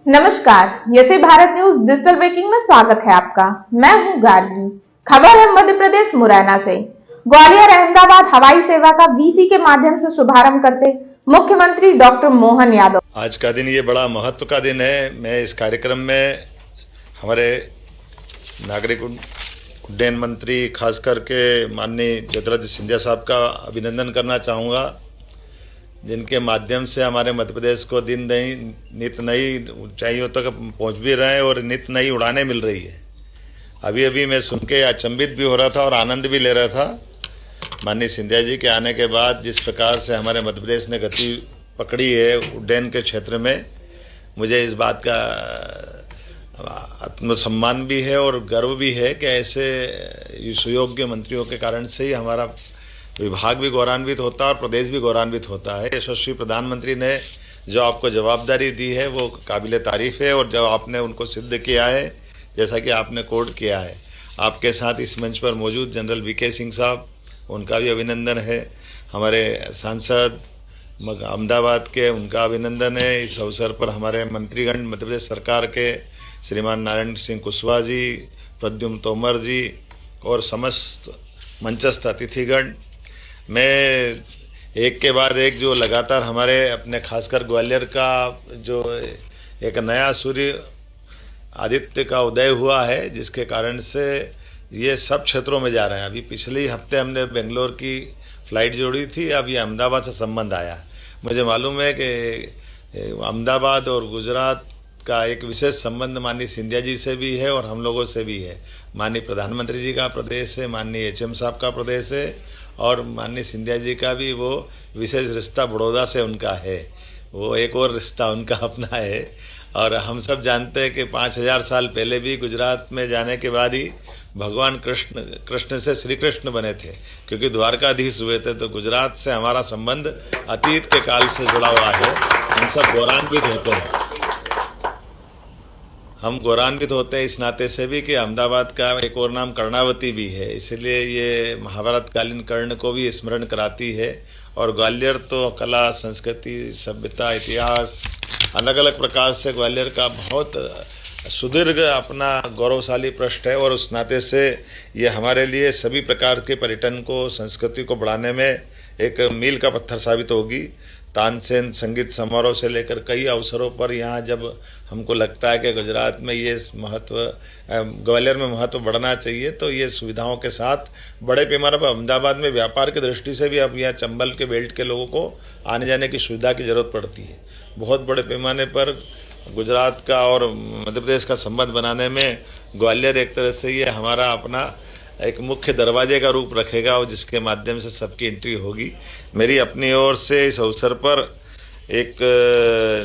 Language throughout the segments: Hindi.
नमस्कार, यसे भारत न्यूज डिजिटल ब्रेकिंग में स्वागत है आपका। मैं हूं गार्गी। खबर है मध्य प्रदेश मुरैना से। ग्वालियर अहमदाबाद हवाई सेवा का वीसी के माध्यम से शुभारंभ करते मुख्यमंत्री डॉक्टर मोहन यादव। आज का दिन ये बड़ा महत्व का दिन है। मैं इस कार्यक्रम में हमारे नागरिक उड्डयन मंत्री खास करके माननीय ज्योतिरादित्य सिंधिया साहब का अभिनंदन करना चाहूँगा, जिनके माध्यम से हमारे मध्य प्रदेश को नित नई ऊंचाइयों तक पहुंच भी रहे हैं और नित नई उड़ानें मिल रही है। अभी अभी मैं सुन के अचंभित भी हो रहा था और आनंद भी ले रहा था। माननीय सिंधिया जी के आने के बाद जिस प्रकार से हमारे मध्य प्रदेश ने गति पकड़ी है उड्डयन के क्षेत्र में, मुझे इस बात का आत्मसम्मान भी है और गर्व भी है कि ऐसे सुयोग्य मंत्रियों के कारण से ही हमारा विभाग भी गौरवान्वित होता है और प्रदेश भी गौरवान्वित होता है। यशस्वी प्रधानमंत्री ने जो आपको जवाबदारी दी है वो काबिले तारीफ है और जो आपने उनको सिद्ध किया है, जैसा कि आपने कोड किया है। आपके साथ इस मंच पर मौजूद जनरल वीके सिंह साहब, उनका भी अभिनंदन है। हमारे सांसद अहमदाबाद के, उनका अभिनंदन है। इस अवसर पर हमारे मंत्रीगण मध्य प्रदेश सरकार के श्रीमान नारायण सिंह कुशवाहा जी, प्रद्युम्न तोमर जी और समस्त मंचस्थ अतिथिगण, मैं एक के बाद एक जो लगातार हमारे अपने खासकर ग्वालियर का जो एक नया सूर्य आदित्य का उदय हुआ है, जिसके कारण से ये सब क्षेत्रों में जा रहे हैं। अभी पिछले हफ्ते हमने बेंगलोर की फ्लाइट जोड़ी थी, अब ये अहमदाबाद से संबंध आया। मुझे मालूम है कि अहमदाबाद और गुजरात का एक विशेष संबंध माननीय सिंधिया जी से भी है और हम लोगों से भी है। माननीय प्रधानमंत्री जी का प्रदेश है, माननीय एचएम साहब का प्रदेश है और माननीय सिंधिया जी का भी वो विशेष रिश्ता बड़ौदा से उनका है। वो एक और रिश्ता उनका अपना है। और हम सब जानते हैं कि 5000 साल पहले भी गुजरात में जाने के बाद ही भगवान कृष्ण से श्री कृष्ण बने थे, क्योंकि द्वारकाधीश हुए थे। तो गुजरात से हमारा संबंध अतीत के काल से जुड़ा हुआ है। हम सब गौरवान्वित होते हैं। हम गौरवान्वित होते हैं इस नाते से भी कि अहमदाबाद का एक और नाम कर्णावती भी है, इसलिए ये महाभारत कालीन कर्ण को भी स्मरण कराती है। और ग्वालियर तो कला, संस्कृति, सभ्यता, इतिहास, अलग अलग प्रकार से ग्वालियर का बहुत सुदीर्घ अपना गौरवशाली पृष्ठ है और उस नाते से ये हमारे लिए सभी प्रकार के पर्यटन को, संस्कृति को बढ़ाने में एक मील का पत्थर साबित होगी। तानसेन संगीत समारोह से लेकर कई अवसरों पर यहाँ जब हमको लगता है कि गुजरात में ये महत्व, ग्वालियर में महत्व बढ़ना चाहिए, तो ये सुविधाओं के साथ बड़े पैमाने पर अहमदाबाद में व्यापार की दृष्टि से भी अब यहाँ चंबल के बेल्ट के लोगों को आने जाने की सुविधा की जरूरत पड़ती है। बहुत बड़े पैमाने पर गुजरात का और मध्य प्रदेश का संबंध बनाने में ग्वालियर एक तरह से ये हमारा अपना एक मुख्य दरवाजे का रूप रखेगा और जिसके माध्यम से सबकी एंट्री होगी। मेरी अपनी ओर से इस अवसर पर एक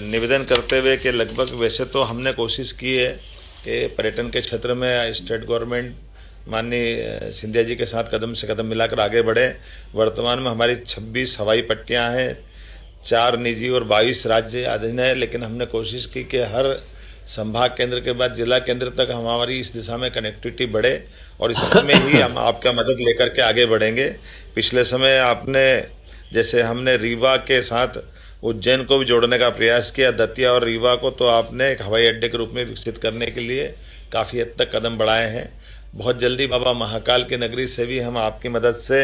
निवेदन करते हुए कि लगभग वैसे तो हमने कोशिश की है कि पर्यटन के क्षेत्र में स्टेट गवर्नमेंट माननीय सिंधिया जी के साथ कदम से कदम मिलाकर आगे बढ़े। वर्तमान में हमारी 26 हवाई पट्टियां हैं, 4 निजी और 22 राज्य अधीन है, लेकिन हमने कोशिश की कि हर संभाग केंद्र के बाद जिला केंद्र तक हमारी इस दिशा में कनेक्टिविटी बढ़े और इसमें ही हम आपका मदद लेकर के आगे बढ़ेंगे। पिछले समय आपने, जैसे हमने रीवा के साथ उज्जैन को भी जोड़ने का प्रयास किया, दतिया और रीवा को तो आपने एक हवाई अड्डे के रूप में विकसित करने के लिए काफी हद तक कदम बढ़ाए हैं। बहुत जल्दी बाबा महाकाल की नगरी से भी हम आपकी मदद से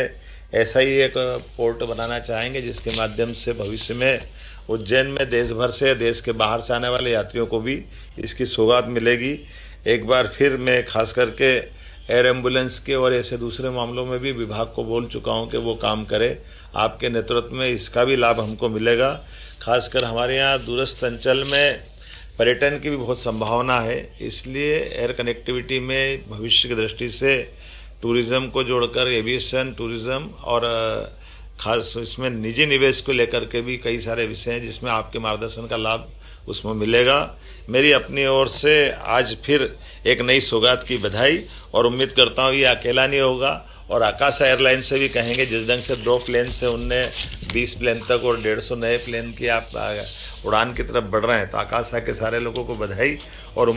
ऐसा ही एक पोर्ट बनाना चाहेंगे, जिसके माध्यम से भविष्य में उज्जैन में देश भर से, देश के बाहर से आने वाले यात्रियों को भी इसकी सौगात मिलेगी। एक बार फिर मैं खास करके एयर एम्बुलेंस के और ऐसे दूसरे मामलों में भी विभाग को बोल चुका हूं कि वो काम करे। आपके नेतृत्व में इसका भी लाभ हमको मिलेगा। खासकर हमारे यहाँ दूरस्थ अंचल में पर्यटन की भी बहुत संभावना है, इसलिए एयर कनेक्टिविटी में भविष्य की दृष्टि से टूरिज्म को जोड़कर एविएशन, टूरिज्म और खास इसमें निजी निवेश को लेकर के भी कई सारे विषय हैं जिसमें आपके मार्गदर्शन का लाभ उसमें मिलेगा। मेरी अपनी ओर से आज फिर एक नई सौगात की बधाई और उम्मीद करता हूँ ये अकेला नहीं होगा। और आकाशा एयरलाइन से भी कहेंगे, जिस ढंग से 2 प्लेन से उनने 20 प्लेन तक और 150 नए प्लेन की आप उड़ान की तरफ बढ़ रहे हैं, तो आकाशा के सारे लोगों को बधाई